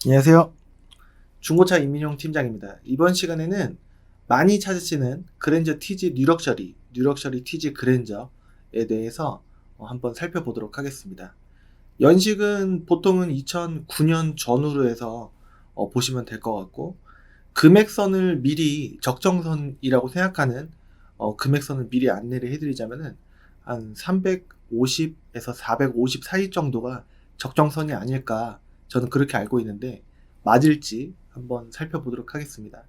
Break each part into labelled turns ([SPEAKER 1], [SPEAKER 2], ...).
[SPEAKER 1] 안녕하세요. 중고차 임민용 팀장입니다. 이번 시간에는 많이 찾으시는 그랜저 TG 뉴럭셔리 TG 그랜저에 대해서 한번 살펴보도록 하겠습니다. 연식은 보통은 2009년 전후로 해서 보시면 될 것 같고, 금액선을 미리 적정선이라고 생각하는 금액선을 미리 안내를 해드리자면은 한 350에서 450 사이 정도가 적정선이 아닐까, 저는 그렇게 알고 있는데 맞을지 한번 살펴보도록 하겠습니다.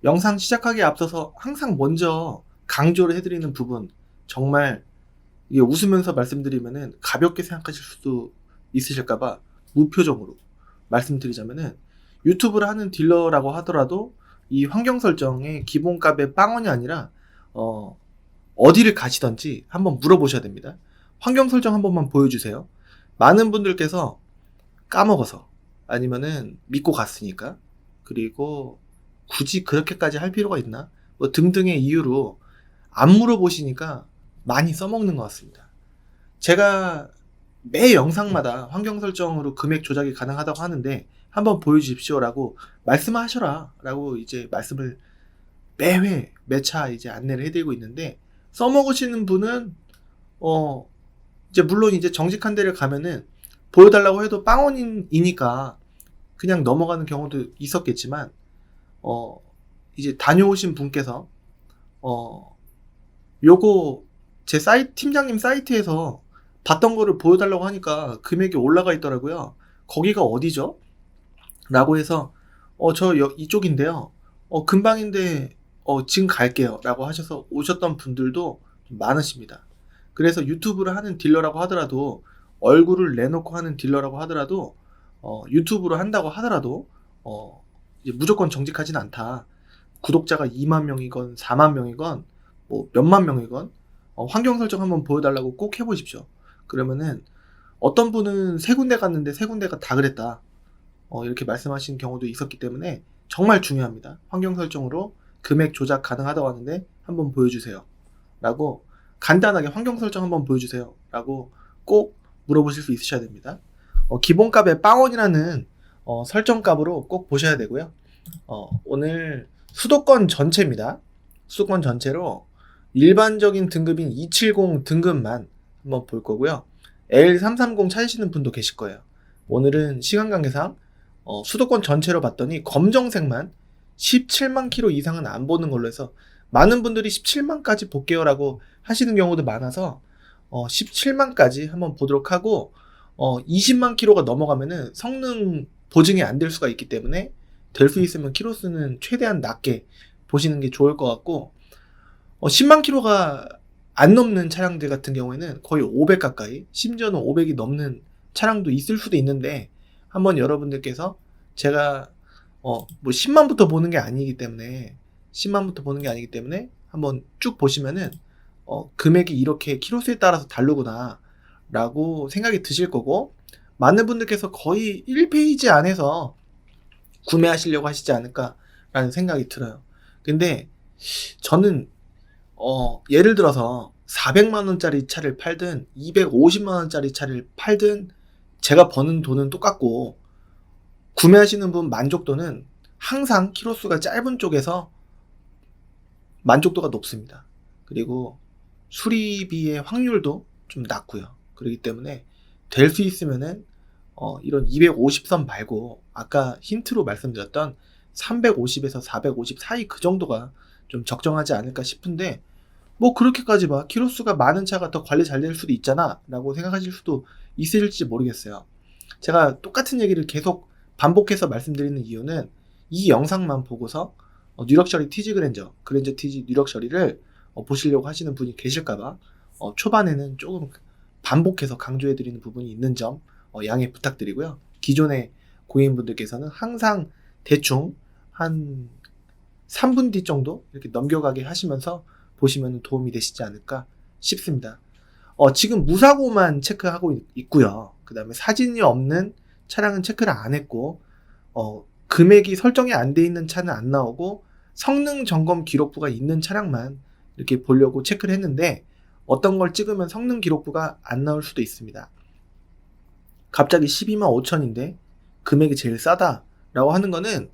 [SPEAKER 1] 영상 시작하기에 앞서서 항상 먼저 강조를 해드리는 부분, 정말 이게 웃으면서 말씀드리면은 가볍게 생각하실 수도 있으실까봐 무표정으로 말씀드리자면은, 유튜브를 하는 딜러라고 하더라도 이 환경 설정의 기본값의 빵원이 아니라 어디를 가시던지 한번 물어보셔야 됩니다. 환경 설정 한 번만 보여주세요. 많은 분들께서 까먹어서, 아니면은 믿고 갔으니까, 그리고 굳이 그렇게까지 할 필요가 있나, 뭐 등등의 이유로 안 물어보시니까 많이 써먹는 것 같습니다. 제가 매 영상마다 환경 설정으로 금액 조작이 가능하다고 하는데 한번 보여주십시오 라고 말씀하셔라 라고 이제 말씀을 매회 매차 이제 안내를 해드리고 있는데, 써먹으시는 분은 이제 물론 이제 정직한 데를 가면은 보여달라고 해도 빵원이니까 그냥 넘어가는 경우도 있었겠지만, 이제 다녀오신 분께서 요거 제 팀장님 사이트에서 봤던 거를 보여달라고 하니까 금액이 올라가 있더라고요. 거기가 어디죠? 라고 해서 저 이쪽인데요. 금방인데 지금 갈게요 라고 하셔서 오셨던 분들도 좀 많으십니다. 그래서 유튜브를 하는 딜러라고 하더라도, 얼굴을 내놓고 하는 딜러라고 하더라도, 유튜브를 한다고 하더라도 이제 무조건 정직하진 않다. 구독자가 2만 명이건 4만 명이건 뭐 몇만 명이건 환경 설정 한번 보여달라고 꼭 해보십시오. 그러면은 어떤 분은 세 군데 갔는데 세 군데가 다 그랬다, 이렇게 말씀하신 경우도 있었기 때문에 정말 중요합니다. 환경 설정으로 금액 조작 가능하다고 하는데 한번 보여주세요 라고, 간단하게 환경 설정 한번 보여주세요 라고 꼭 물어보실 수 있으셔야 됩니다. 기본값의 빵원이라는 설정값으로 꼭 보셔야 되고요. 오늘 수도권 전체입니다. 수도권 전체로 일반적인 등급인 270 등급만 한번 볼 거고요. L330 찾으시는 분도 계실 거예요. 오늘은 시간 관계상 수도권 전체로 봤더니 검정색만 17만 킬로 이상은 안 보는 걸로 해서, 많은 분들이 17만까지 볼게요 라고 하시는 경우도 많아서 17만까지 한번 보도록 하고, 20만 킬로가 넘어가면은 성능 보증이 안 될 수가 있기 때문에 될 수 있으면 키로수는 최대한 낮게 보시는 게 좋을 것 같고, 10만 킬로가 안 넘는 차량들 같은 경우에는 거의 500 가까이, 심지어는 500이 넘는 차량도 있을 수도 있는데, 한번 여러분들께서, 제가 뭐 10만부터 보는 게 아니기 때문에, 한번 쭉 보시면은 금액이 이렇게 키로수에 따라서 다르구나 라고 생각이 드실 거고, 많은 분들께서 거의 1페이지 안에서 구매하시려고 하시지 않을까 라는 생각이 들어요. 근데 저는 예를 들어서 400만원짜리 차를 팔든 250만원짜리 차를 팔든 제가 버는 돈은 똑같고, 구매하시는 분 만족도는 항상 키로수가 짧은 쪽에서 만족도가 높습니다. 그리고 수리비의 확률도 좀 낮고요. 그렇기 때문에 될 수 있으면은 이런 250선 말고 아까 힌트로 말씀드렸던 350에서 450 사이 그 정도가 좀 적정하지 않을까 싶은데, 뭐 그렇게까지 막 키로수가 많은 차가 더 관리 잘 될 수도 있잖아 라고 생각하실 수도 있을지 모르겠어요. 제가 똑같은 얘기를 계속 반복해서 말씀드리는 이유는, 이 영상만 보고서 뉴럭셔리 TG 그랜저 TG 뉴럭셔리를 보시려고 하시는 분이 계실까봐 초반에는 조금 반복해서 강조해드리는 부분이 있는 점 양해 부탁드리고요. 기존의 고객님분들께서는 항상 대충 한 3분 뒤 정도 이렇게 넘겨가게 하시면서 보시면 도움이 되시지 않을까 싶습니다. 지금 무사고만 체크하고 있고요. 그 다음에 사진이 없는 차량은 체크를 안 했고, 금액이 설정이 안 돼 있는 차는 안 나오고, 성능 점검 기록부가 있는 차량만 이렇게 보려고 체크를 했는데, 어떤 걸 찍으면 성능 기록부가 안 나올 수도 있습니다. 갑자기 12만 5천인데 금액이 제일 싸다 라고 하는 거는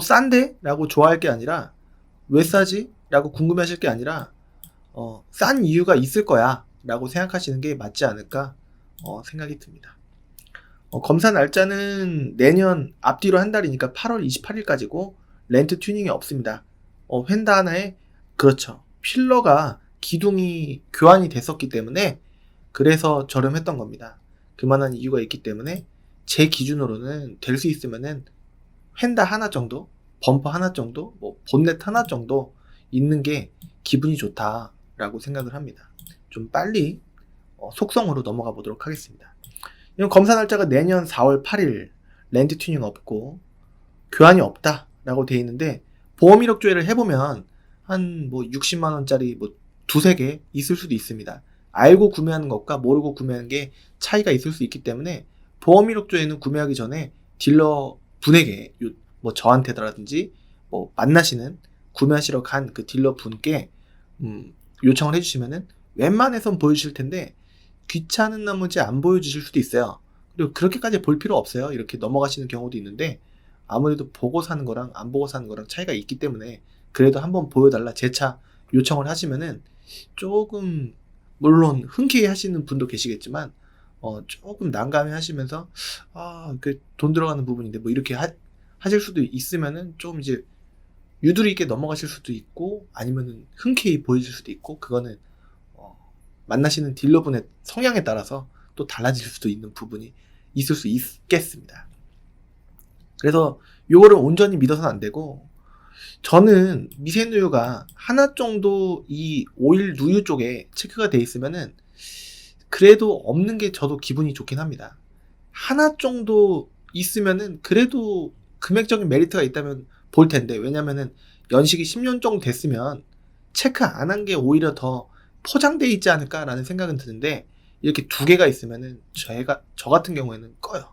[SPEAKER 1] 싼데? 라고 좋아할 게 아니라 왜 싸지? 라고 궁금해하실 게 아니라 싼 이유가 있을 거야 라고 생각하시는 게 맞지 않을까 생각이 듭니다. 검사 날짜는 내년 앞뒤로 한 달이니까 8월 28일까지고 렌트 튜닝이 없습니다. 휀다 하나에 그렇죠. 필러가 기둥이 교환이 됐었기 때문에 그래서 저렴했던 겁니다. 그만한 이유가 있기 때문에 제 기준으로는 될 수 있으면은 휀다 하나 정도, 범퍼 하나 정도, 뭐 본넷 하나 정도 있는 게 기분이 좋다라고 생각을 합니다. 좀 빨리 속성으로 넘어가 보도록 하겠습니다. 이건 검사 날짜가 내년 4월 8일, 렌트 튜닝 없고 교환이 없다라고 되어 있는데 보험 이력 조회를 해보면 한 뭐 60만 원짜리 뭐 두세 개 있을 수도 있습니다. 알고 구매하는 것과 모르고 구매하는 게 차이가 있을 수 있기 때문에 보험 이력 조회는 구매하기 전에 딜러 분에게 뭐 저한테라든지 뭐 만나시는 구매하시러 간 그 딜러 분께 요청을 해주시면은 웬만해선 보여주실 텐데 귀찮은 나머지 안 보여주실 수도 있어요. 그리고 그렇게까지 볼 필요 없어요. 이렇게 넘어가시는 경우도 있는데 아무래도 보고 사는 거랑 안 보고 사는 거랑 차이가 있기 때문에 그래도 한번 보여달라 재차 요청을 하시면은 조금 물론 흔쾌히 하시는 분도 계시겠지만 조금 난감해 하시면서 그 돈 들어가는 부분인데 뭐 이렇게 하실 수도 있으면은 좀 이제 유두리 있게 넘어가실 수도 있고 아니면은 흔쾌히 보여줄 수도 있고 그거는 만나시는 딜러분의 성향에 따라서 또 달라질 수도 있는 부분이 있을 수 있겠습니다. 그래서 요거를 온전히 믿어서는 안 되고 저는 미세누유가 하나 정도 이 오일 누유 쪽에 체크가 돼 있으면은 그래도 없는 게 저도 기분이 좋긴 합니다. 하나 정도 있으면은 그래도 금액적인 메리트가 있다면 볼 텐데 왜냐면은 연식이 10년 정도 됐으면 체크 안 한 게 오히려 더 포장돼 있지 않을까라는 생각은 드는데 이렇게 두 개가 있으면은 저 같은 경우에는 꺼요.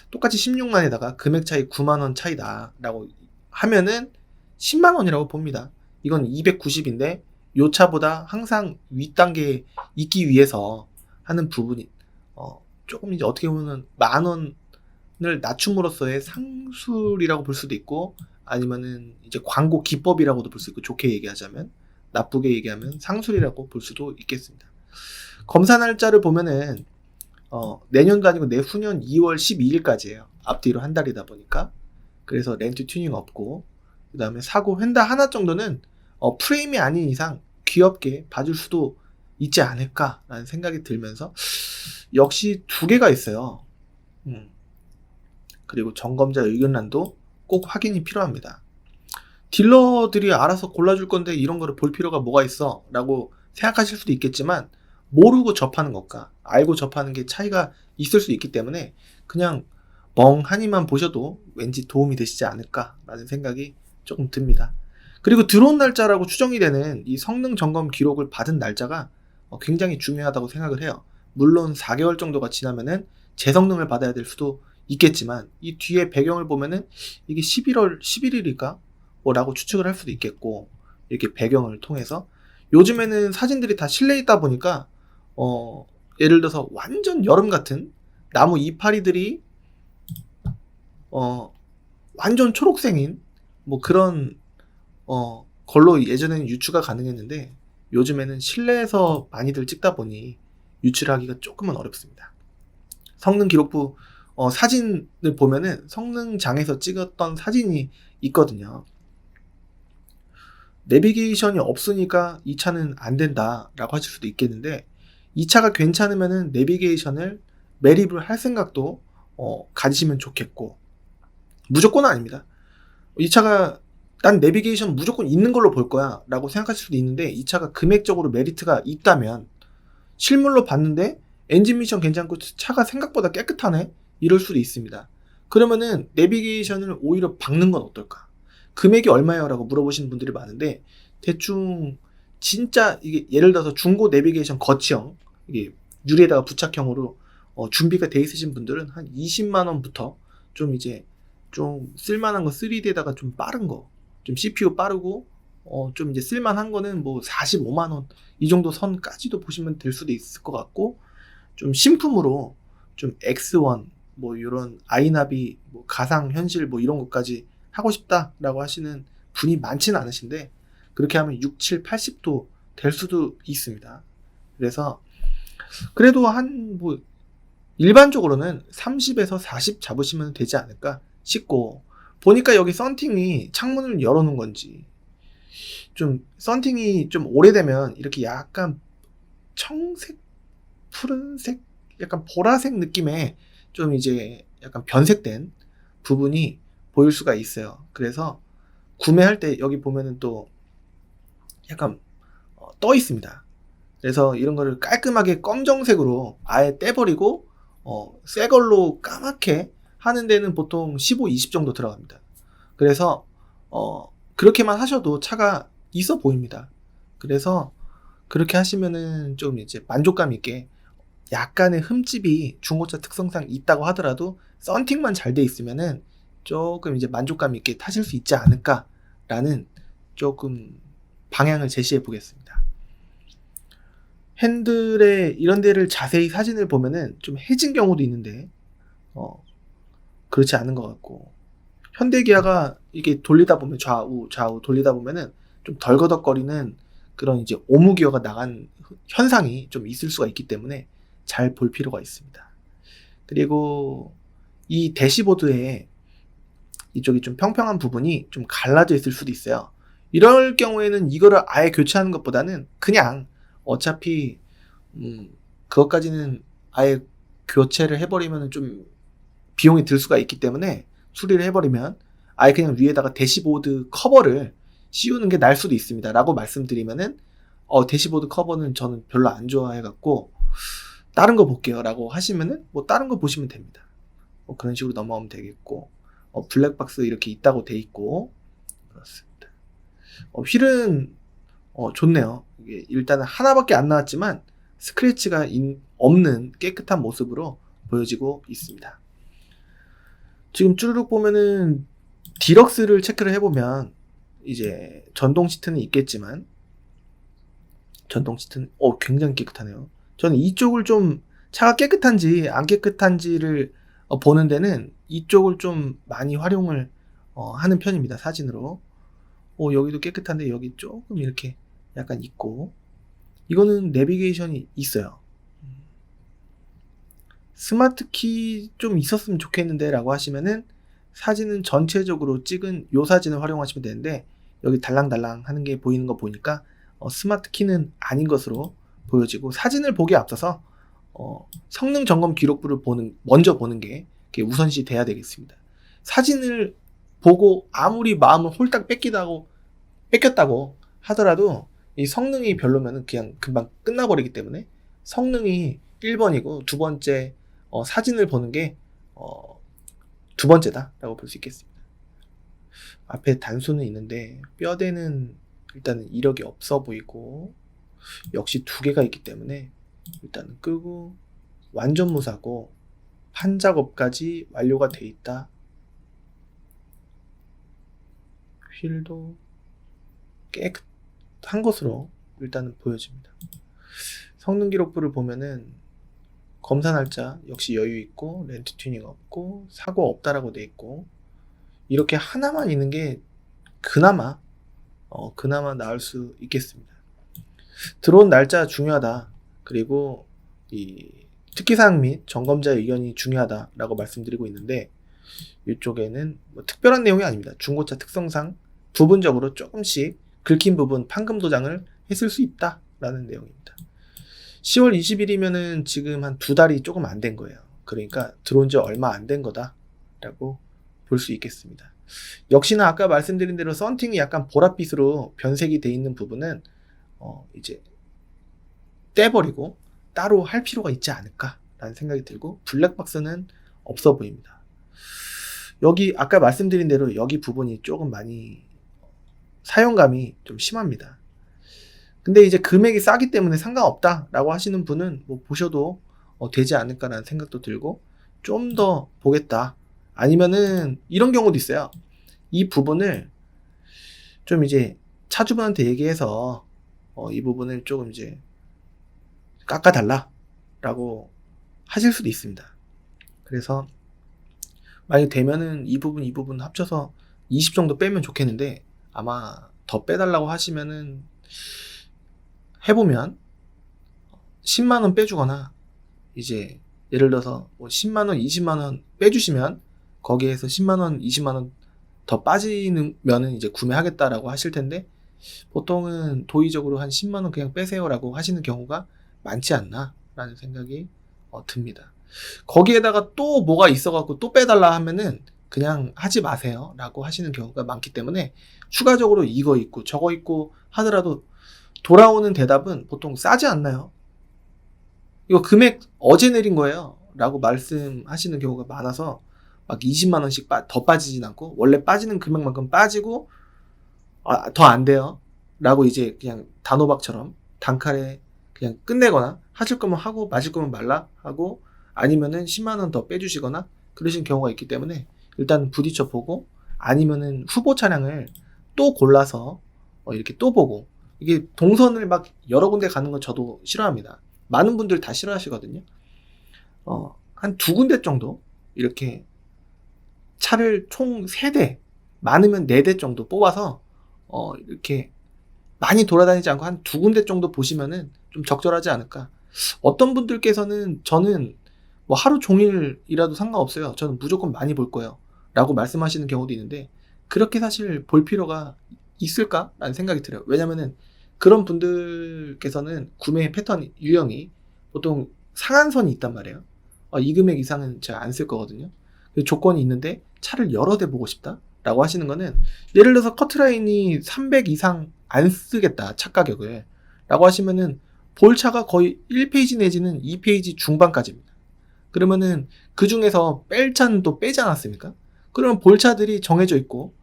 [SPEAKER 1] 똑같이 16만에다가 금액 차이 9만원 차이다 라고 하면은 10만원이라고 봅니다. 이건 290인데 요 차보다 항상 윗단계에 있기 위해서 하는 부분이 조금 이제 어떻게 보면 만원을 낮춤으로써의 상술이라고 볼 수도 있고 아니면은 이제 광고 기법이라고도 볼 수 있고 좋게 얘기하자면 나쁘게 얘기하면 상술이라고 볼 수도 있겠습니다. 검사 날짜를 보면은 내년도 아니고 내후년 2월 12일까지예요. 앞뒤로 한 달이다 보니까. 그래서 렌트 튜닝 없고 그 다음에 사고 휀다 하나 정도는 프레임이 아닌 이상 귀엽게 봐줄 수도 있지 않을까라는 생각이 들면서 역시 두 개가 있어요. 그리고 점검자 의견란도 꼭 확인이 필요합니다. 딜러들이 알아서 골라줄 건데 이런 거를 볼 필요가 뭐가 있어 라고 생각하실 수도 있겠지만 모르고 접하는 것과 알고 접하는 게 차이가 있을 수 있기 때문에 그냥 멍하니만 보셔도 왠지 도움이 되시지 않을까라는 생각이 조금 듭니다. 그리고 들어온 날짜라고 추정이 되는 이 성능 점검 기록을 받은 날짜가 굉장히 중요하다고 생각을 해요. 물론 4개월 정도가 지나면은 재성능을 받아야 될 수도 있겠지만 이 뒤에 배경을 보면은 이게 11월 11일일까? 라고 추측을 할 수도 있겠고 이렇게 배경을 통해서 요즘에는 사진들이 다 실내에 있다 보니까 예를 들어서 완전 여름 같은 나무 이파리들이 완전 초록색인 뭐 그런 걸로 예전에는 유추가 가능했는데 요즘에는 실내에서 많이들 찍다 보니 유출하기가 조금은 어렵습니다. 성능 기록부 사진을 보면은 성능장에서 찍었던 사진이 있거든요. 내비게이션이 없으니까 이 차는 안 된다 라고 하실 수도 있겠는데 이 차가 괜찮으면은 내비게이션을 매립을 할 생각도 가지시면 좋겠고 무조건은 아닙니다. 이 차가 난 내비게이션 무조건 있는 걸로 볼 거야 라고 생각하실 수도 있는데 이 차가 금액적으로 메리트가 있다면 실물로 봤는데 엔진 미션 괜찮고 차가 생각보다 깨끗하네 이럴 수도 있습니다. 그러면은 내비게이션을 오히려 박는 건 어떨까? 금액이 얼마예요? 라고 물어보시는 분들이 많은데 대충 진짜 이게 예를 들어서 중고 내비게이션 거치형 이게 유리에다가 부착형으로 준비가 돼 있으신 분들은 한 20만원부터 좀 이제 좀 쓸만한 거 3D에다가 좀 빠른 거 좀 CPU 빠르고 좀 이제 쓸만한 거는 뭐 45만원 이 정도 선까지도 보시면 될 수도 있을 것 같고 좀 신품으로 좀 X1 뭐 이런 아이나비, 뭐 가상 현실 뭐 이런 것까지 하고 싶다라고 하시는 분이 많지는 않으신데, 그렇게 하면 6, 7, 80도 될 수도 있습니다. 그래서 그래도 한 뭐 일반적으로는 30에서 40 잡으시면 되지 않을까 싶고, 보니까 여기 썬팅이 창문을 열어놓은 건지 좀 썬팅이 좀 오래되면 이렇게 약간 청색, 푸른색, 약간 보라색 느낌의 좀 이제 약간 변색된 부분이 보일 수가 있어요. 그래서 구매할 때 여기 보면은 또 약간 떠 있습니다. 그래서 이런 거를 깔끔하게 검정색으로 아예 떼버리고 새 걸로 까맣게 하는 데는 보통 15, 20 정도 들어갑니다. 그래서 그렇게만 하셔도 차가 있어 보입니다. 그래서 그렇게 하시면은 좀 이제 만족감 있게, 약간의 흠집이 중고차 특성상 있다고 하더라도 썬팅만 잘 돼 있으면은 조금 이제 만족감 있게 타실 수 있지 않을까라는 조금 방향을 제시해 보겠습니다. 핸들에 이런 데를 자세히 사진을 보면은 좀 해진 경우도 있는데 그렇지 않은 것 같고, 현대기아가 이게 돌리다 보면 좌우 돌리다 보면은 좀 덜거덕거리는 그런 이제 오무기어가 나간 현상이 좀 있을 수가 있기 때문에 잘 볼 필요가 있습니다. 그리고 이 대시보드에 이쪽이 좀 평평한 부분이 좀 갈라져 있을 수도 있어요. 이럴 경우에는 이거를 아예 교체하는 것보다는 그냥 어차피 그것까지는 아예 교체를 해버리면 좀 비용이 들 수가 있기 때문에, 수리를 해버리면 아예 그냥 위에다가 대시보드 커버를 씌우는 게 나을 수도 있습니다 라고 말씀드리면은, 대시보드 커버는 저는 별로 안 좋아해갖고 다른 거 볼게요 라고 하시면은 뭐 다른 거 보시면 됩니다. 그런 식으로 넘어가면 되겠고, 블랙박스 이렇게 있다고 돼 있고, 그렇습니다. 휠은 좋네요. 이게 일단은 하나밖에 안 나왔지만 스크래치가 없는 깨끗한 모습으로 보여지고 있습니다. 지금 쭈르륵 보면은 디럭스를 체크를 해보면 이제 전동 시트는 있겠지만, 전동 시트는 굉장히 깨끗하네요. 저는 이쪽을 좀 차가 깨끗한지 안 깨끗한지를 보는 데는 이쪽을 좀 많이 활용을 하는 편입니다. 사진으로. 여기도 깨끗한데 여기 조금 이렇게 약간 있고, 이거는 내비게이션이 있어요. 스마트키 좀 있었으면 좋겠는데 라고 하시면은 사진은 전체적으로 찍은 요 사진을 활용하시면 되는데, 여기 달랑달랑 하는 게 보이는 거 보니까 스마트키는 아닌 것으로 보여지고, 사진을 보기에 앞서서 성능 점검 기록부를 먼저 보는 게 우선시 돼야 되겠습니다. 사진을 보고 아무리 마음을 홀딱 뺏겼다고 하더라도 이 성능이 별로면은 그냥 금방 끝나버리기 때문에, 성능이 1번이고 두 번째 사진을 보는 게 두 번째다 라고 볼 수 있겠습니다. 앞에 단수는 있는데 뼈대는 일단은 이력이 없어 보이고, 역시 두 개가 있기 때문에 일단은 끄고, 완전 무사고 판 작업까지 완료가 돼 있다. 휠도 깨끗한 것으로 일단은 보여집니다. 성능 기록부를 보면은 검사 날짜 역시 여유 있고, 렌트 튜닝 없고, 사고 없다라고 돼 있고, 이렇게 하나만 있는 게 그나마 나을 수 있겠습니다. 들어온 날짜 중요하다. 그리고 이 특기사항 및 점검자 의견이 중요하다라고 말씀드리고 있는데, 이쪽에는 뭐 특별한 내용이 아닙니다. 중고차 특성상 부분적으로 조금씩 긁힌 부분 판금 도장을 했을 수 있다라는 내용입니다. 10월 20일이면은 지금 한 2달이 조금 안 된 거예요. 그러니까 들어온 지 얼마 안 된 거다라고 볼 수 있겠습니다. 역시나 아까 말씀드린 대로 썬팅이 약간 보랏빛으로 변색이 돼 있는 부분은 이제 떼버리고 따로 할 필요가 있지 않을까라는 생각이 들고, 블랙박스는 없어 보입니다. 여기 아까 말씀드린 대로 여기 부분이 조금 많이 사용감이 좀 심합니다. 근데 이제 금액이 싸기 때문에 상관없다라고 하시는 분은 뭐 보셔도 되지 않을까라는 생각도 들고, 좀 더 보겠다. 아니면은 이런 경우도 있어요. 이 부분을 좀 이제 차주분한테 얘기해서 이 부분을 조금 이제 깎아달라라고 하실 수도 있습니다. 그래서 만약에 되면은 이 부분 합쳐서 20 정도 빼면 좋겠는데, 아마 더 빼달라고 하시면은 해보면 10만원 빼주거나, 이제 예를 들어서 뭐 10만원 20만원 빼주시면 거기에서 10만원 20만원 더 빠지면은 이제 구매하겠다라고 하실 텐데, 보통은 도의적으로 한 10만원 그냥 빼세요라고 하시는 경우가 많지 않나 라는 생각이 듭니다. 거기에다가 또 뭐가 있어갖고 또 빼달라 하면은 그냥 하지 마세요 라고 하시는 경우가 많기 때문에, 추가적으로 이거 있고 저거 있고 하더라도 돌아오는 대답은 보통 싸지 않나요? 이거 금액 어제 내린 거예요 라고 말씀하시는 경우가 많아서, 막 20만원씩 더 빠지진 않고, 원래 빠지는 금액만큼 빠지고, 더 안 돼요 라고 이제 그냥 단호박처럼 단칼에 그냥 끝내거나, 하실 거면 하고 마실 거면 말라 하고, 아니면은 10만원 더 빼주시거나 그러신 경우가 있기 때문에, 일단 부딪혀 보고, 아니면은 후보 차량을 또 골라서 이렇게 또 보고, 이게 동선을 막 여러 군데 가는 건 저도 싫어합니다. 많은 분들 다 싫어하시거든요. 한 2군데 정도 이렇게 차를 총 3대, 많으면 4대 정도 뽑아서 이렇게 많이 돌아다니지 않고 한 2군데 정도 보시면은 좀 적절하지 않을까. 어떤 분들께서는 저는 뭐 하루 종일이라도 상관없어요, 저는 무조건 많이 볼 거예요 라고 말씀하시는 경우도 있는데, 그렇게 사실 볼 필요가 있을까? 라는 생각이 들어요. 왜냐면은 그런 분들께서는 구매 패턴 유형이 보통 상한선이 있단 말이에요. 이 금액 이상은 제가 안 쓸 거거든요. 조건이 있는데 차를 여러 대 보고 싶다 라고 하시는 거는, 예를 들어서 커트라인이 300 이상 안 쓰겠다 차 가격을 라고 하시면은 볼 차가 거의 1페이지 내지는 2페이지 중반까지입니다. 그러면은 그 중에서 뺄 차는 또 빼지 않았습니까? 그러면 볼 차들이 정해져 있고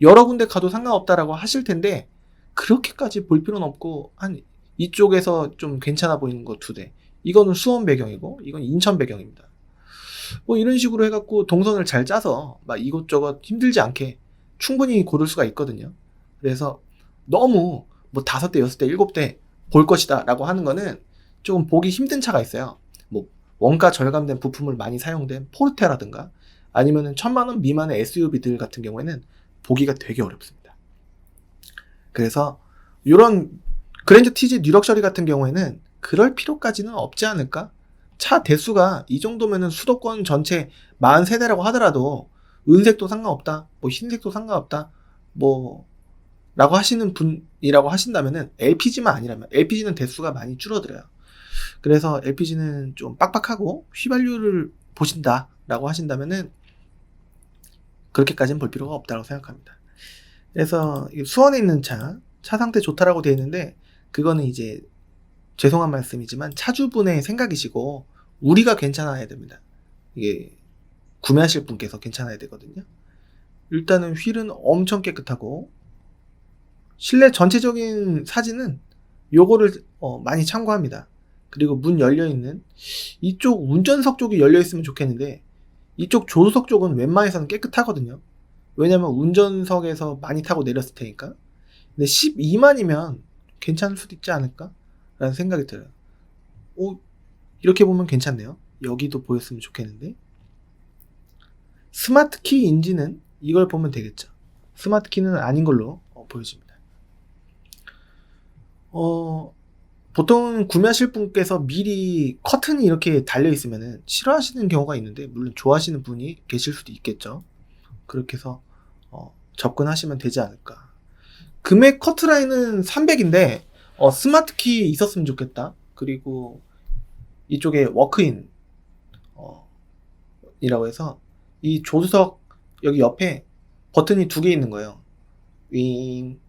[SPEAKER 1] 여러 군데 가도 상관없다라고 하실 텐데, 그렇게까지 볼 필요는 없고, 한 이쪽에서 좀 괜찮아 보이는 거 2대, 이거는 수원 배경이고 이건 인천 배경입니다. 뭐 이런 식으로 해갖고 동선을 잘 짜서 막 이것저것 힘들지 않게 충분히 고를 수가 있거든요. 그래서 너무 뭐 5대, 6대, 7대 볼 것이다 라고 하는 거는 조금 보기 힘든 차가 있어요. 뭐 원가 절감된 부품을 많이 사용된 포르테라든가, 아니면은 1000만원 미만의 SUV들 같은 경우에는 보기가 되게 어렵습니다. 그래서 이런 그랜저 TG 뉴럭셔리 같은 경우에는 그럴 필요까지는 없지 않을까? 차 대수가 이 정도면은 수도권 전체 43대라고 하더라도 은색도 상관없다, 뭐 흰색도 상관없다, 뭐 라고 하시는 분이라고 하신다면은, LPG만 아니라면, LPG는 대수가 많이 줄어들어요. 그래서 LPG는 좀 빡빡하고 휘발유를 보신다 라고 하신다면은 그렇게까지는 볼 필요가 없다고 생각합니다. 그래서 수원에 있는 차 상태 좋다라고 되어 있는데, 그거는 이제 죄송한 말씀이지만 차주분의 생각이시고 우리가 괜찮아야 됩니다. 이게 구매하실 분께서 괜찮아야 되거든요. 일단은 휠은 엄청 깨끗하고, 실내 전체적인 사진은 요거를 많이 참고합니다. 그리고 문 열려있는 이쪽 운전석 쪽이 열려있으면 좋겠는데, 이쪽 조수석 쪽은 웬만해서는 깨끗하거든요. 왜냐면 운전석에서 많이 타고 내렸을 테니까. 근데 12만이면 괜찮을 수도 있지 않을까? 라는 생각이 들어요. 이렇게 보면 괜찮네요. 여기도 보였으면 좋겠는데. 스마트키 인지는 이걸 보면 되겠죠. 스마트키는 아닌 걸로 보여집니다. 보통 구매하실 분께서 미리 커튼이 이렇게 달려있으면 싫어하시는 경우가 있는데, 물론 좋아하시는 분이 계실 수도 있겠죠. 그렇게 해서 접근하시면 되지 않을까. 금액 커트라인은 300인데 스마트키 있었으면 좋겠다. 그리고 이쪽에 워크인 이라고 해서 이 조수석 여기 옆에 버튼이 2개 있는 거예요. 윙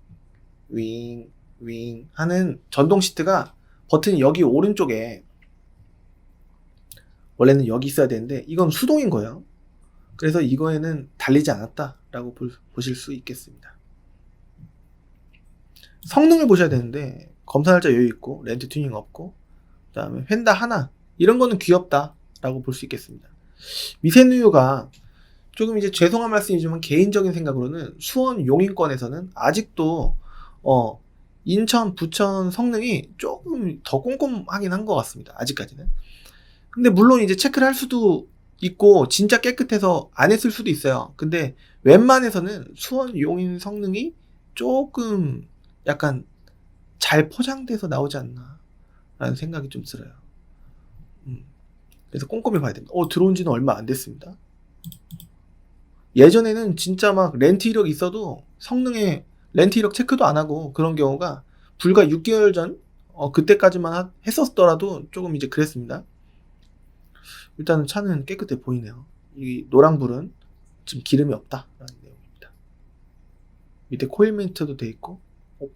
[SPEAKER 1] 윙 윙 하는 전동 시트가 버튼이 여기 오른쪽에, 원래는 여기 있어야 되는데 이건 수동인 거예요. 그래서 이거에는 달리지 않았다 라고 보실 수 있겠습니다. 성능을 보셔야 되는데, 검사 날짜 여유 있고 렌트 튜닝 없고, 그 다음에 휀다 하나, 이런 거는 귀엽다 라고 볼 수 있겠습니다. 미세누유가 조금 이제 죄송한 말씀이지만 개인적인 생각으로는 수원 용인권에서는 아직도 인천, 부천 성능이 조금 더 꼼꼼하긴 한 것 같습니다. 아직까지는. 근데 물론 이제 체크를 할 수도 있고 진짜 깨끗해서 안 했을 수도 있어요. 근데 웬만해서는 수원 용인 성능이 조금 약간 잘 포장돼서 나오지 않나 라는 생각이 좀 들어요. 그래서 꼼꼼히 봐야 됩니다. 들어온 지는 얼마 안 됐습니다. 예전에는 진짜 막 렌트 이력 있어도 성능에 렌트 이력 체크도 안 하고 그런 경우가 불과 6개월 전 그때까지만 했었더라도 조금 이제 그랬습니다. 일단은 차는 깨끗해 보이네요. 이 노랑불은 지금 기름이 없다라는 내용입니다. 밑에 코일 멘트도 돼 있고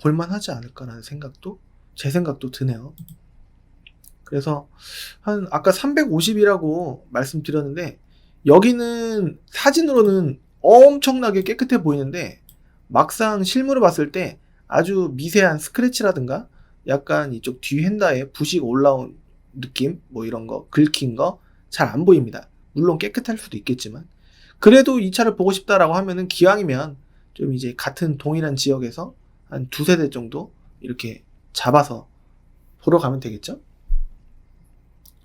[SPEAKER 1] 볼만하지 않을까라는 생각도 제 생각도 드네요. 그래서 한 아까 350이라고 말씀드렸는데 여기는 사진으로는 엄청나게 깨끗해 보이는데 막상 실물을 봤을 때 아주 미세한 스크래치라든가 약간 이쪽 뒤 휀다에 부식 올라온 느낌 뭐 이런 거 긁힌 거 잘 안 보입니다. 물론 깨끗할 수도 있겠지만 그래도 이 차를 보고 싶다라고 하면은 기왕이면 좀 이제 같은 동일한 지역에서 한 두세 대 정도 이렇게 잡아서 보러 가면 되겠죠?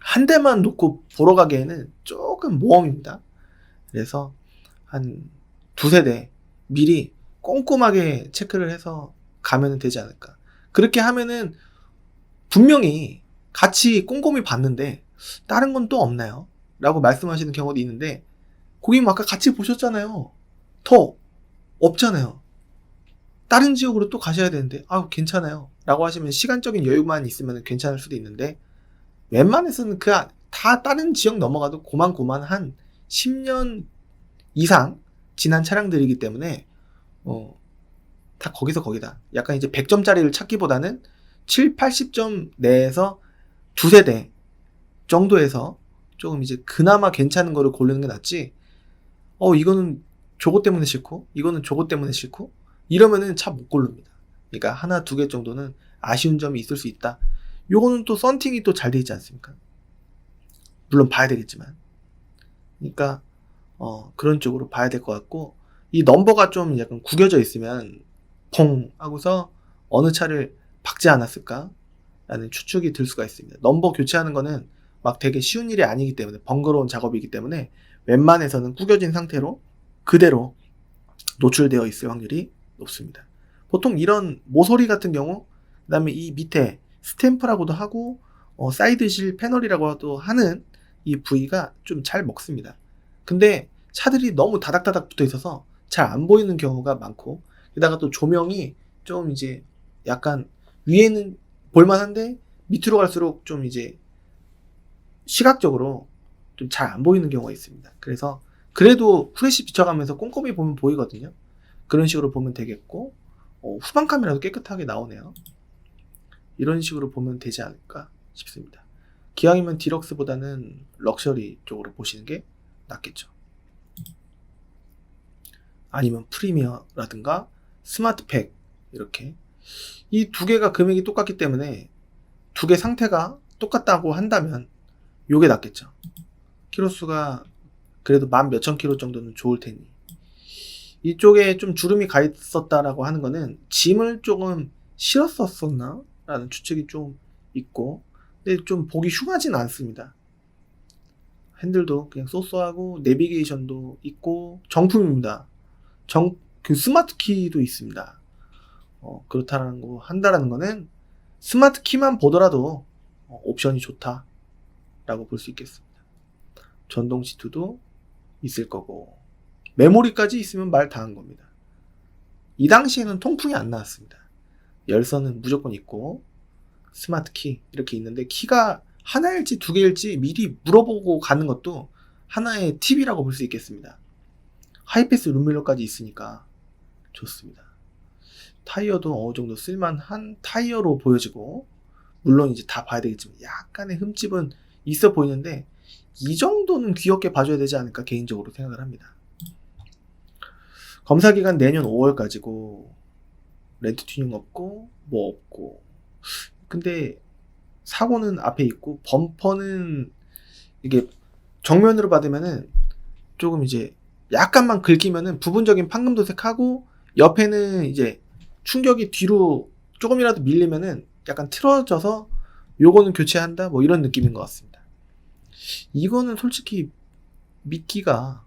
[SPEAKER 1] 한 대만 놓고 보러 가기에는 조금 모험입니다. 그래서 한 두세 대 미리 꼼꼼하게 체크를 해서 가면 되지 않을까. 그렇게 하면은 분명히 같이 꼼꼼히 봤는데 다른 건 또 없나요? 라고 말씀하시는 경우도 있는데 고객님 아까 같이 보셨잖아요. 더 없잖아요. 다른 지역으로 또 가셔야 되는데 괜찮아요 라고 하시면 시간적인 여유만 있으면 괜찮을 수도 있는데 웬만해서는 다 다른 지역 넘어가도 고만고만 한 10년 이상 지난 차량들이기 때문에 다 거기서 거기다. 약간 이제 100점짜리를 찾기보다는 7, 80점 내에서 두세 대 정도에서 조금 이제 그나마 괜찮은 거를 고르는 게 낫지. 이거는 저것 때문에 싫고 이거는 저것 때문에 싫고 이러면은 차 못 고릅니다. 그러니까 하나 두 개 정도는 아쉬운 점이 있을 수 있다. 요거는 또 썬팅이 또 잘 돼 있지 않습니까? 물론 봐야 되겠지만. 그러니까 그런 쪽으로 봐야 될 것 같고 이 넘버가 좀 약간 구겨져 있으면 퐁 하고서 어느 차를 박지 않았을까 라는 추측이 들 수가 있습니다. 넘버 교체하는 거는 막 되게 쉬운 일이 아니기 때문에 번거로운 작업이기 때문에 웬만해서는 구겨진 상태로 그대로 노출되어 있을 확률이 높습니다. 보통 이런 모서리 같은 경우 그 다음에 이 밑에 스탬프라고도 하고 사이드실 패널이라고도 하는 이 부위가 좀 잘 먹습니다. 근데 차들이 너무 다닥다닥 붙어 있어서 잘 안 보이는 경우가 많고 게다가 또 조명이 좀 이제 약간 위에는 볼만한데 밑으로 갈수록 좀 이제 시각적으로 좀 잘 안 보이는 경우가 있습니다. 그래서 그래도 후레쉬 비춰가면서 꼼꼼히 보면 보이거든요. 그런 식으로 보면 되겠고 후방 카메라도 깨끗하게 나오네요. 이런 식으로 보면 되지 않을까 싶습니다. 기왕이면 디럭스보다는 럭셔리 쪽으로 보시는 게 낫겠죠. 아니면 프리미어라든가 스마트팩 이렇게 이 두 개가 금액이 똑같기 때문에 두 개 상태가 똑같다고 한다면 요게 낫겠죠. 키로수가 그래도 10,000몇 킬로 정도는 좋을 테니 이쪽에 좀 주름이 가 있었다라고 하는 거는 짐을 조금 실었었나 라는 추측이 좀 있고 근데 좀 보기 흉하진 않습니다. 핸들도 그냥 소소하고 내비게이션도 있고 정품입니다. 그 스마트 키도 있습니다. 그렇다라는 거 한다라는 거는 스마트 키만 보더라도 옵션이 좋다라고 볼 수 있겠습니다. 전동 시트도 있을 거고 메모리까지 있으면 말 다 한 겁니다. 이 당시에는 통풍이 안 나왔습니다. 열선은 무조건 있고 스마트 키 이렇게 있는데 키가 하나일지 두 개일지 미리 물어보고 가는 것도 하나의 팁이라고 볼 수 있겠습니다. 하이패스 룸밀러까지 있으니까 좋습니다. 타이어도 어느 정도 쓸만한 타이어로 보여지고 물론 이제 다 봐야 되겠지만 약간의 흠집은 있어 보이는데 이 정도는 귀엽게 봐줘야 되지 않을까 개인적으로 생각을 합니다. 검사기간 내년 5월까지고 렌트 튜닝 없고 뭐 없고 근데 사고는 앞에 있고 범퍼는 이게 정면으로 받으면은 조금 이제 약간만 긁히면은 부분적인 판금도색하고 옆에는 이제 충격이 뒤로 조금이라도 밀리면은 약간 틀어져서 요거는 교체한다 뭐 이런 느낌인 것 같습니다. 이거는 솔직히 믿기가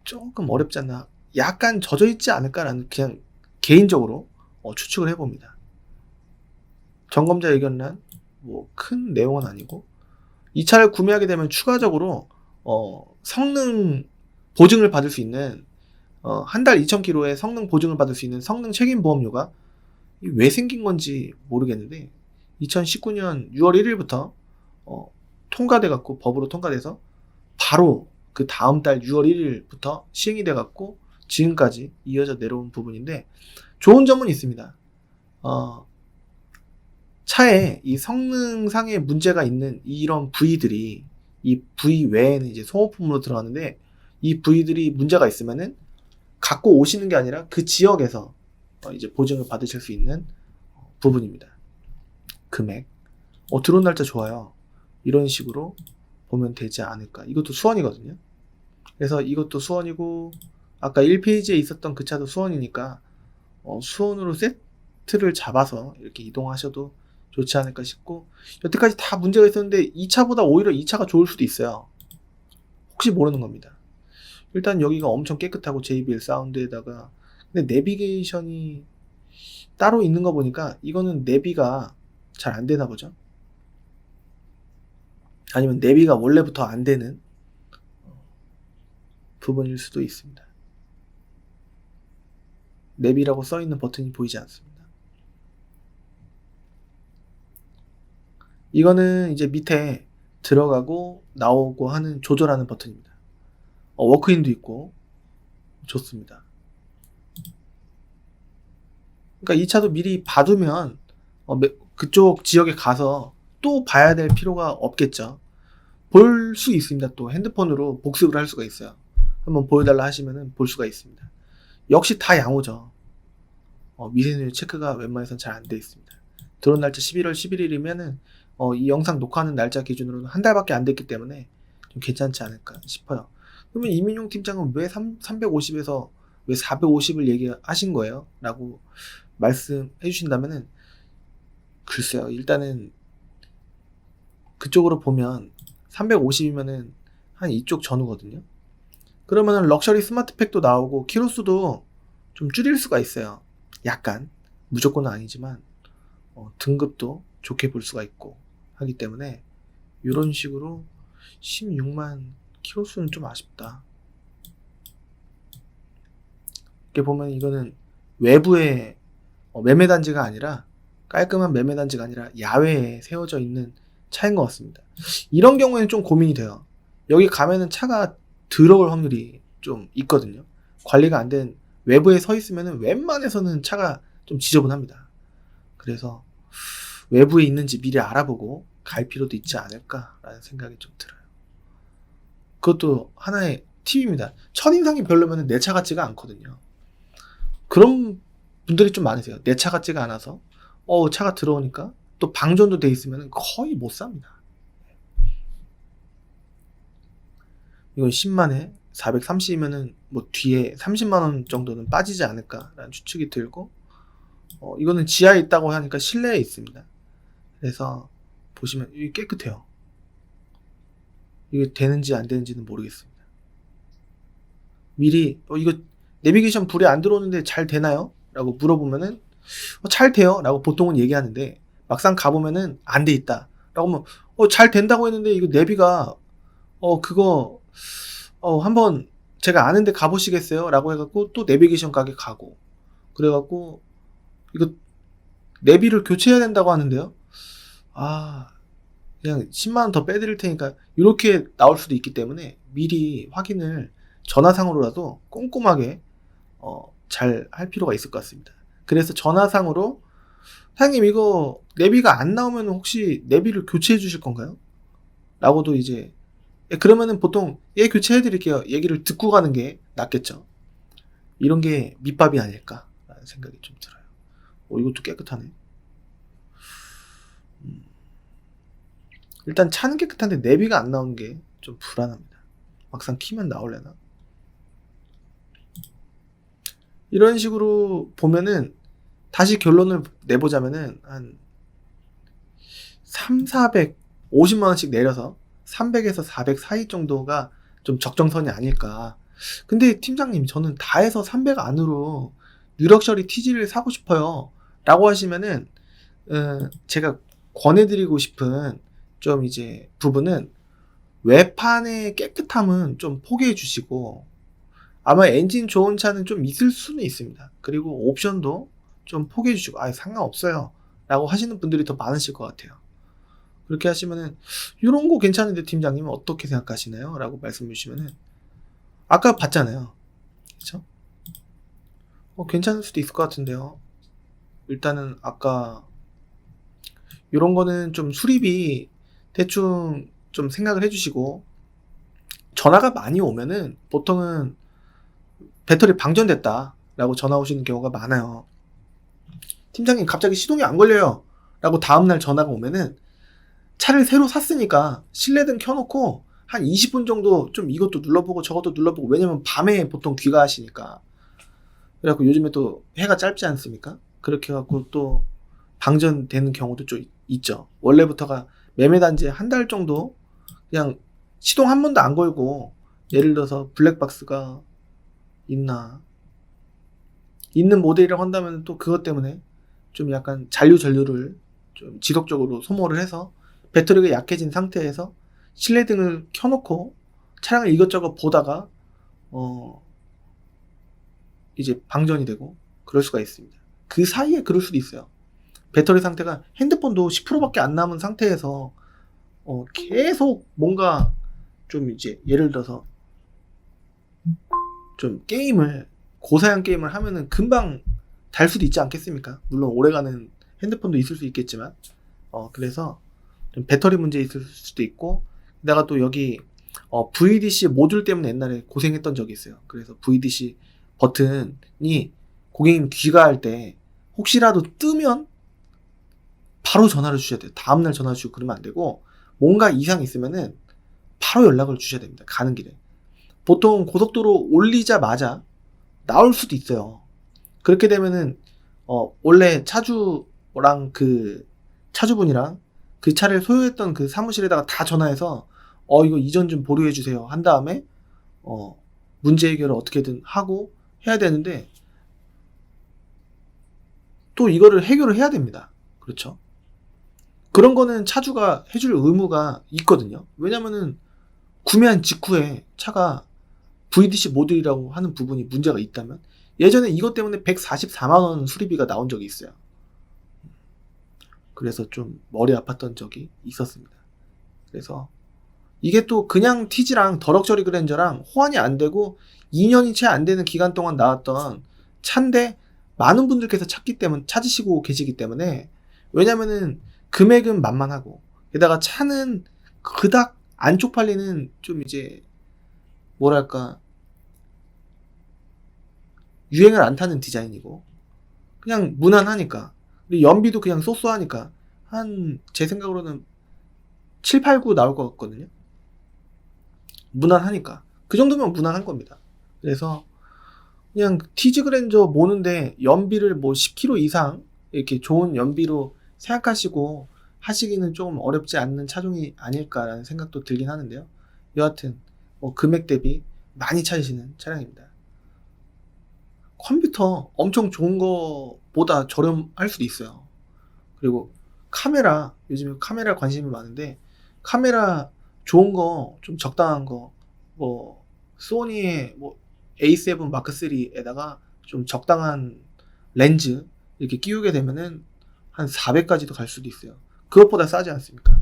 [SPEAKER 1] 조금 어렵지 않나, 약간 젖어 있지 않을까라는 그냥 개인적으로 추측을 해봅니다. 점검자 의견란 뭐 큰 내용은 아니고, 이 차를 구매하게 되면 추가적으로 성능 보증을 받을 수 있는 한 달 2,000km의 성능 보증을 받을 수 있는 성능 책임 보험료가 왜 생긴 건지 모르겠는데 2019년 6월 1일부터 통과돼 갖고, 법으로 통과돼서 바로 그 다음 달 6월 1일부터 시행이 돼 갖고 지금까지 이어져 내려온 부분인데, 좋은 점은 있습니다. 차에 이 성능상의 문제가 있는 이런 부위들이, 이 부위 외에는 이제 소모품으로 들어가는데, 이 부위들이 문제가 있으면은 갖고 오시는 게 아니라 그 지역에서 이제 보증을 받으실 수 있는 부분입니다. 금액. 들어온 날짜 좋아요. 이런 식으로 보면 되지 않을까. 이것도 수원이거든요. 그래서 이것도 수원이고, 아까 1페이지에 있었던 그 차도 수원이니까 수원으로 세트를 잡아서 이렇게 이동하셔도 좋지 않을까 싶고, 여태까지 다 문제가 있었는데 이 차보다 오히려 이 차가 좋을 수도 있어요. 혹시 모르는 겁니다. 일단 여기가 엄청 깨끗하고 JBL 사운드에다가, 근데 내비게이션이 따로 있는 거 보니까 이거는 내비가 잘 안 되나 보죠. 아니면 내비가 원래부터 안 되는 부분일 수도 있습니다. 내비라고 써있는 버튼이 보이지 않습니다. 이거는 이제 밑에 들어가고 나오고 하는 조절하는 버튼입니다. 워크인도 있고 좋습니다. 그러니까 이 차도 미리 봐두면 그쪽 지역에 가서 또 봐야 될 필요가 없겠죠. 볼 수 있습니다. 또 핸드폰으로 복습을 할 수가 있어요. 한번 보여달라 하시면은 볼 수가 있습니다. 역시 다 양호죠. 미세누유 체크가 웬만해선 잘 안 돼 있습니다. 들어온 날짜 11월 11일이면은 이 영상 녹화하는 날짜 기준으로는 한 달밖에 안 됐기 때문에 좀 괜찮지 않을까 싶어요. 그러면 이민용 팀장은 왜 350에서 왜 450을 얘기하신 거예요? 라고 말씀해 주신다면은, 글쎄요. 일단은 그쪽으로 보면 350이면은 한 이쪽 전후거든요. 그러면은 럭셔리 스마트팩도 나오고 키로수도 좀 줄일 수가 있어요. 약간, 무조건은 아니지만 등급도 좋게 볼 수가 있고 하기 때문에 이런 식으로 16만 키로수는 좀 아쉽다. 이렇게 보면 이거는 외부의 매매단지가 아니라, 깔끔한 매매단지가 아니라 야외에 세워져 있는 차인 것 같습니다. 이런 경우에는 좀 고민이 돼요. 여기 가면은 차가 들어올 확률이 좀 있거든요. 관리가 안 된 외부에 서 있으면은 웬만해서는 차가 좀 지저분합니다. 그래서 외부에 있는지 미리 알아보고 갈 필요도 있지 않을까라는 생각이 좀 들어요. 그것도 하나의 팁입니다. 첫인상이 별로면 내 차 같지가 않거든요. 그런 분들이 좀 많으세요. 내 차 같지가 않아서 차가 들어오니까 또 방전도 돼 있으면 거의 못 삽니다. 이건 10만에 430이면은 뭐 뒤에 30만원 정도는 빠지지 않을까라는 추측이 들고, 이거는 지하에 있다고 하니까 실내에 있습니다. 그래서 보시면 이게 깨끗해요. 이게 되는지 안 되는지는 모르겠습니다. 미리 이거 내비게이션 불이 안 들어오는데 잘 되나요? 라고 물어보면은 잘 돼요 라고 보통은 얘기하는데, 막상 가보면은 안 돼 있다 라고 하면 잘 된다고 했는데 이거 내비가 그거 한번 제가 아는데 가보시겠어요? 라고 해갖고 또 내비게이션 가게 가고, 그래갖고 이거 내비를 교체해야 된다고 하는데요. 그냥 10만원 더 빼드릴 테니까, 이렇게 나올 수도 있기 때문에 미리 확인을 전화상으로라도 꼼꼼하게 잘 할 필요가 있을 것 같습니다. 그래서 전화상으로 사장님 이거 내비가 안 나오면 혹시 내비를 교체해 주실 건가요? 라고도 이제, 그러면은 보통 교체해 드릴게요 얘기를 듣고 가는 게 낫겠죠. 이런 게 밑밥이 아닐까 라는 생각이 좀 들어요. 이것도 깨끗하네. 일단 차는 깨끗한데 내비가 안 나오는 게 좀 불안합니다. 막상 키면 나올래나? 이런 식으로 보면은 다시 결론을 내보자면은 한 3, 400, 50만원씩 내려서 300에서 400 사이 정도가 좀 적정선이 아닐까. 근데 팀장님, 저는 다 해서 300 안으로 뉴럭셔리 TG를 사고 싶어요 라고 하시면은 제가 권해드리고 싶은 좀 이제 부분은, 외판의 깨끗함은 좀 포기해 주시고, 아마 엔진 좋은 차는 좀 있을 수는 있습니다. 그리고 옵션도 좀 포기해 주시고, 상관없어요 라고 하시는 분들이 더 많으실 것 같아요. 그렇게 하시면은, 이런 거 괜찮은데 팀장님은 어떻게 생각하시나요? 라고 말씀 주시면은, 아까 봤잖아요. 그쵸? 괜찮을 수도 있을 것 같은데요. 일단은 아까 이런 거는 좀 수리비 대충 좀 생각을 해주시고, 전화가 많이 오면은 보통은 배터리 방전됐다 라고 전화 오시는 경우가 많아요. 팀장님, 갑자기 시동이 안 걸려요 라고 다음날 전화가 오면은, 차를 새로 샀으니까 실내등 켜놓고 한 20분 정도 좀 이것도 눌러보고 저것도 눌러보고, 왜냐면 밤에 보통 귀가하시니까. 그래갖고 요즘에 또 해가 짧지 않습니까? 그렇게 해갖고 또 방전되는 경우도 좀 있죠. 원래부터가 매매단지 한 달 정도 그냥 시동 한 번도 안 걸고, 예를 들어서 블랙박스가 있는 모델이라고 한다면 또 그것 때문에 좀 약간 잔류를 좀 지속적으로 소모를 해서 배터리가 약해진 상태에서 실내등을 켜놓고 차량을 이것저것 보다가 이제 방전이 되고 그럴 수가 있습니다. 그 사이에 그럴 수도 있어요. 배터리 상태가, 핸드폰도 10%밖에 안 남은 상태에서 계속 뭔가 좀 이제 예를 들어서 좀 고사양 게임을 하면은 금방 달 수도 있지 않겠습니까? 물론 오래가는 핸드폰도 있을 수 있겠지만, 그래서 좀 배터리 문제 있을 수도 있고, 내가 또 여기 VDC 모듈 때문에 옛날에 고생했던 적이 있어요. 그래서 VDC 버튼이 고객님 귀가할 때 혹시라도 뜨면 바로 전화를 주셔야 돼요. 다음날 전화 주시고 그러면 안 되고, 뭔가 이상이 있으면은 바로 연락을 주셔야 됩니다. 가는 길에. 보통 고속도로 올리자마자 나올 수도 있어요. 그렇게 되면은 원래 차주랑 그 차주분이랑 그 차를 소유했던 그 사무실에다가 다 전화해서 이거 이전 좀 보류해 주세요 한 다음에 문제 해결을 어떻게든 하고 해야 되는데, 또 이거를 해결을 해야 됩니다. 그렇죠? 그런 거는 차주가 해줄 의무가 있거든요. 왜냐면은 구매한 직후에 차가 VDC 모듈이라고 하는 부분이 문제가 있다면, 예전에 이것 때문에 144만원 수리비가 나온 적이 있어요. 그래서 좀 머리 아팠던 적이 있었습니다. 그래서 이게 또 그냥 TG랑 더럭셔리 그랜저랑 호환이 안 되고 2년이 채 안 되는 기간 동안 나왔던 차인데, 많은 분들께서 찾으시고 계시기 때문에, 왜냐면은 금액은 만만하고, 게다가 차는 그닥 안 쪽팔리는 좀 이제 뭐랄까 유행을 안 타는 디자인이고, 그냥 무난하니까, 그리고 연비도 그냥 쏘쏘하니까 한 제 생각으로는 7, 8, 9 나올 것 같거든요. 무난하니까 그 정도면 무난한 겁니다. 그래서 그냥 TG 그랜저 모는데 연비를 뭐 10km 이상 이렇게 좋은 연비로 생각하시고 하시기는 좀 어렵지 않는 차종이 아닐까라는 생각도 들긴 하는데요. 여하튼 금액 대비 많이 찾으시는 차량입니다. 컴퓨터 엄청 좋은 거보다 저렴할 수도 있어요. 그리고 카메라, 요즘에 카메라 관심이 많은데, 카메라 좋은 거, 좀 적당한 거, 소니의 A7 마크 3에다가 좀 적당한 렌즈 이렇게 끼우게 되면은 한 400까지도 갈 수도 있어요. 그것보다 싸지 않습니까?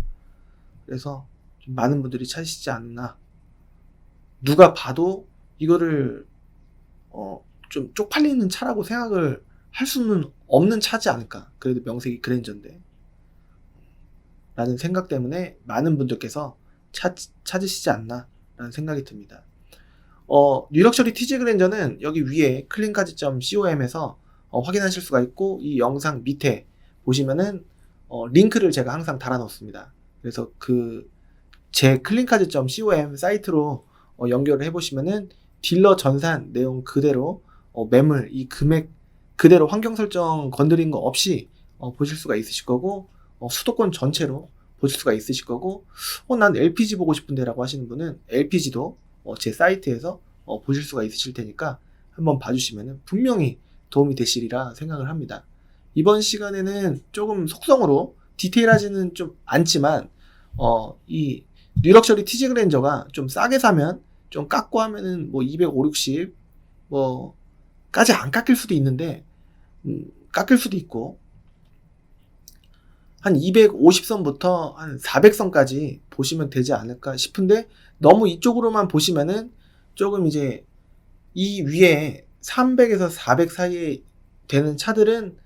[SPEAKER 1] 그래서 좀 많은 분들이 찾으시지 않나. 누가 봐도 이거를 좀 쪽팔리는 차라고 생각을 할 수는 없는 차지 않을까. 그래도 명색이 그랜저인데 라는 생각 때문에 많은 분들께서 찾으시지 않나 라는 생각이 듭니다. 뉴럭셔리 TG 그랜저는 여기 위에 cleancars.com에서 확인하실 수가 있고, 이 영상 밑에 보시면은 링크를 제가 항상 달아 놓습니다. 그래서 제 cleancars.com 사이트로 연결을 해보시면은 딜러 전산 내용 그대로 매물, 이 금액 그대로 환경 설정 건드린 거 없이 보실 수가 있으실 거고, 수도권 전체로 보실 수가 있으실 거고, 난 LPG 보고 싶은데 라고 하시는 분은 LPG도 제 사이트에서 보실 수가 있으실 테니까 한번 봐주시면 분명히 도움이 되시리라 생각을 합니다. 이번 시간에는 조금 속성으로 디테일하지는 좀 않지만 이 뉴럭셔리 티지 그랜저가 좀 싸게 사면 좀 깎고 하면은 뭐 250, 60 까지 안 깎일 수도 있는데 깎일 수도 있고 한 250선부터 한 400선까지 보시면 되지 않을까 싶은데, 너무 이쪽으로만 보시면은 조금 이제 이 위에 300에서 400 사이에 되는 차들은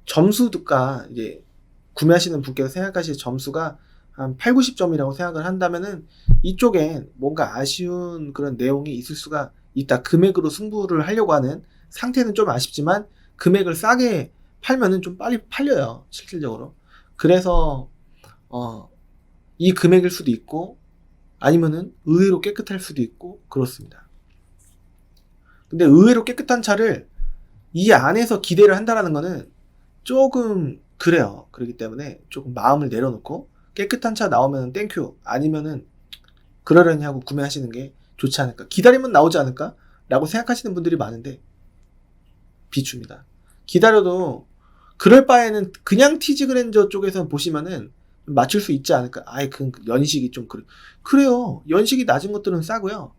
[SPEAKER 1] 점수가 이제 구매하시는 분께서 생각하실 점수가 한 8, 90점이라고 생각을 한다면은 이쪽엔 뭔가 아쉬운 그런 내용이 있을 수가 있다. 금액으로 승부를 하려고 하는 상태는 좀 아쉽지만 금액을 싸게 팔면은 좀 빨리 팔려요, 실질적으로. 그래서 이 금액일 수도 있고 아니면은 의외로 깨끗할 수도 있고 그렇습니다. 근데 의외로 깨끗한 차를 이 안에서 기대를 한다라는 거는 조금 그래요. 그렇기 때문에 조금 마음을 내려놓고 깨끗한 차 나오면 땡큐, 아니면은 그러려니 하고 구매하시는 게 좋지 않을까, 기다리면 나오지 않을까 라고 생각하시는 분들이 많은데 비추입니다. 기다려도 그럴 바에는 그냥 티지 그랜저 쪽에서 보시면은 맞출 수 있지 않을까. 그 연식이 좀 그래요. 연식이 낮은 것들은 싸고요.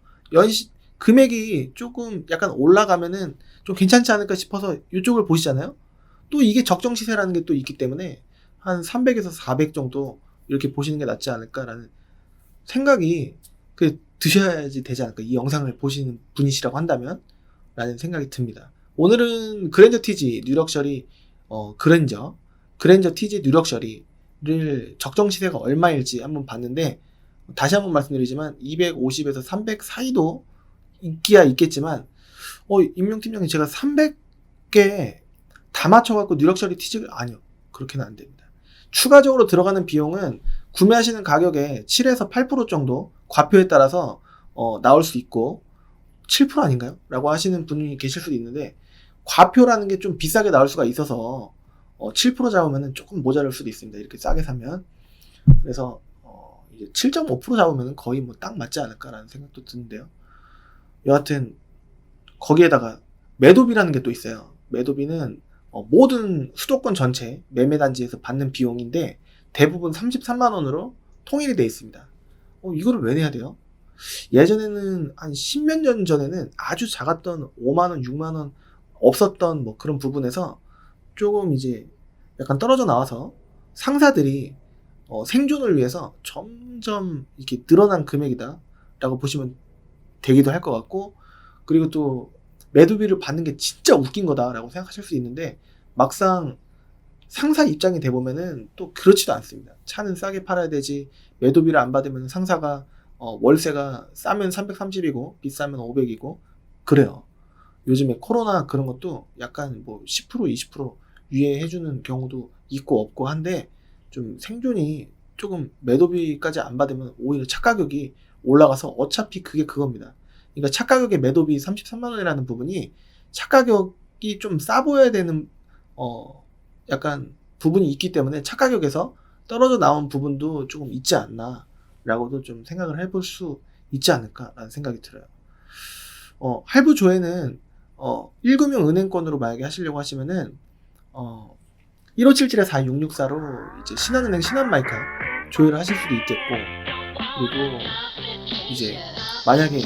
[SPEAKER 1] 금액이 조금 약간 올라가면은 좀 괜찮지 않을까 싶어서 이쪽을 보시잖아요. 또 이게 적정 시세라는 게 또 있기 때문에 한 300에서 400 정도 이렇게 보시는 게 낫지 않을까라는 생각이 드셔야지 되지 않을까, 이 영상을 보시는 분이시라고 한다면 라는 생각이 듭니다. 오늘은 그랜저 티지 뉴럭셔리 그랜저 티지 뉴럭셔리를 적정 시세가 얼마일지 한번 봤는데, 다시 한번 말씀드리지만 250에서 300 사이도 있기야 있겠지만 임용팀장님 제가 300개 다 맞춰갖고 뉴럭셔리 티지 아니요, 그렇게는 안 됩니다. 추가적으로 들어가는 비용은 구매하시는 가격의 7에서 8% 정도 과표에 따라서 나올 수 있고, 7% 아닌가요? 라고 하시는 분이 계실 수도 있는데, 과표라는 게 좀 비싸게 나올 수가 있어서 7% 잡으면 조금 모자랄 수도 있습니다, 이렇게 싸게 사면. 그래서 이제 7.5% 잡으면 거의 뭐 딱 맞지 않을까라는 생각도 드는데요. 여하튼 거기에다가 매도비라는 게 또 있어요. 매도비는 모든 수도권 전체 매매단지에서 받는 비용인데 대부분 33만원으로 통일이 되어 있습니다. 이거를 왜 내야 돼요? 예전에는 한 10몇 년 전에는 아주 작았던 5만원, 6만원 없었던 뭐 그런 부분에서 조금 이제 약간 떨어져 나와서 상사들이 생존을 위해서 점점 이렇게 늘어난 금액이다 라고 보시면 되기도 할 것 같고, 그리고 또 매도비를 받는 게 진짜 웃긴 거다 라고 생각하실 수 있는데, 막상 상사 입장이 돼보면은 또 그렇지도 않습니다. 차는 싸게 팔아야 되지, 매도비를 안 받으면 상사가 월세가 싸면 330이고 비싸면 500이고 그래요. 요즘에 코로나 그런 것도 약간 뭐 10% 20% 유예해주는 경우도 있고 없고 한데, 좀 생존이 조금 매도비까지 안 받으면 오히려 차 가격이 올라가서 어차피 그게 그겁니다. 그러니까 차 가격의 매도비 33만원이라는 부분이 차 가격이 좀 싸 보여야 되는 약간 부분이 있기 때문에 차 가격에서 떨어져 나온 부분도 조금 있지 않나 라고도 좀 생각을 해볼 수 있지 않을까 라는 생각이 들어요. 할부 조회는 1금융 은행권으로 만약에 하시려고 하시면은 1577-4664로 이제 신한은행 신한마이카 조회를 하실 수도 있겠고, 그리고 이제 만약에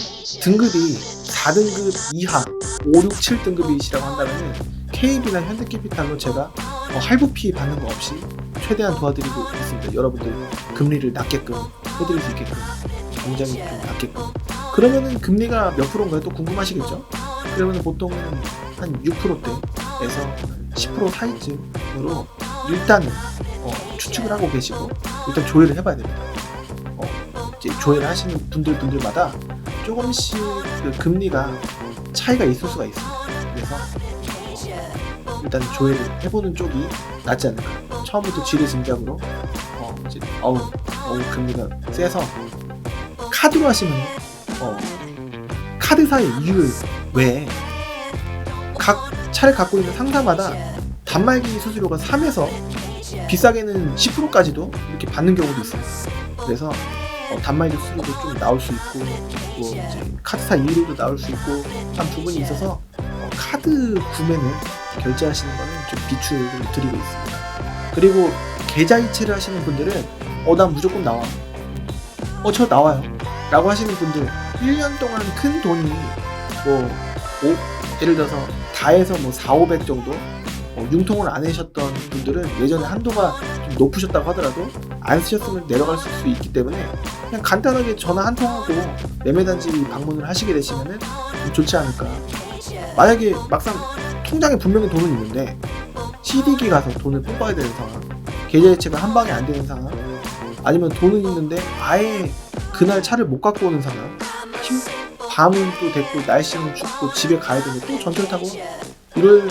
[SPEAKER 1] 등급이 4등급 이하 5, 6, 7등급이시라고 한다면은 KB나 현대캐피탈로 제가 할부피 받는 거 없이 최대한 도와드리고 있습니다. 여러분들 금리를 낮게끔 해드릴 수 있게끔, 굉장히 좀 낮게끔. 그러면은 금리가 몇 프로인가요? 또 궁금하시겠죠? 그러면 보통은 한 6%대에서 10% 사이쯤으로 일단 추측을 하고 계시고 일단 조회를 해봐야 됩니다. 이제 조회를 하시는 분들마다 조금씩 그 금리가 차이가 있을 수가 있습니다. 그래서 일단 조회를 해보는 쪽이 낫지 않을까. 처음부터 지레짐작으로 이제 너무 금리가 세서 카드로 하시면 카드사의 이율 외에 각 차를 갖고 있는 상사마다 단말기 수수료가 3에서 비싸게는 10%까지도 이렇게 받는 경우도 있습니다. 그래서 단마이드 수리도 좀 나올 수 있고 뭐 이제 카드사 2류도 나올 수 있고 한 부분이 있어서 카드 구매는 결제하시는 거는 좀 비추를 드리고 있습니다. 그리고 계좌 이체를 하시는 분들은 난 무조건 나와. 저 나와요. 라고 하시는 분들 1년 동안 큰 돈이 예를 들어서 다 해서 4,500 정도 융통을 안 하셨던 분들은 예전에 한도가 좀 높으셨다고 하더라도 안 쓰셨으면 내려갈 수 있기 때문에 그냥 간단하게 전화 한 통하고 매매단지 방문을 하시게 되시면은 좀 좋지 않을까. 만약에 막상 통장에 분명히 돈은 있는데 CD기 가서 돈을 뽑아야 되는 상황, 계좌 이체가 한 방에 안 되는 상황, 아니면 돈은 있는데 아예 그날 차를 못 갖고 오는 상황, 밤은 또 됐고 날씨는 춥고 집에 가야 되는데 또 전철 타고 이럴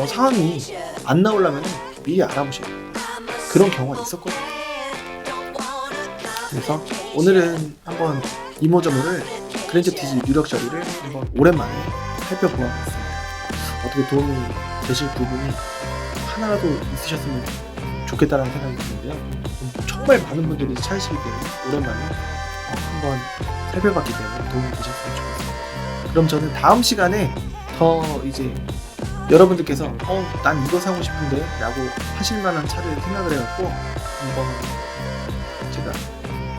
[SPEAKER 1] 상황이 안 나오려면 미리 알아보셔야 돼요. 그런 경우가 있었거든요. 그래서 오늘은 한번 이모저모를 그랜저 TG 유력 처리를 한번 오랜만에 살펴보았습니다. 어떻게 도움이 되실 부분이 하나라도 있으셨으면 좋겠다라는 생각이 드는데요. 정말 많은 분들이 찾으시기 때문에 오랜만에 한번 살펴봤기 때문에 도움이 되셨으면 좋겠습니다. 그럼 저는 다음 시간에 더 이제 여러분들께서 난 이거 사고 싶은데 라고 하실 만한 차를 생각을 해갖고 한번 제가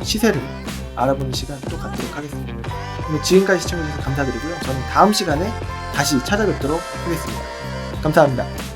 [SPEAKER 1] 시세를 알아보는 시간 또 갖도록 하겠습니다. 그럼 지금까지 시청해주셔서 감사드리고요. 저는 다음 시간에 다시 찾아뵙도록 하겠습니다. 감사합니다.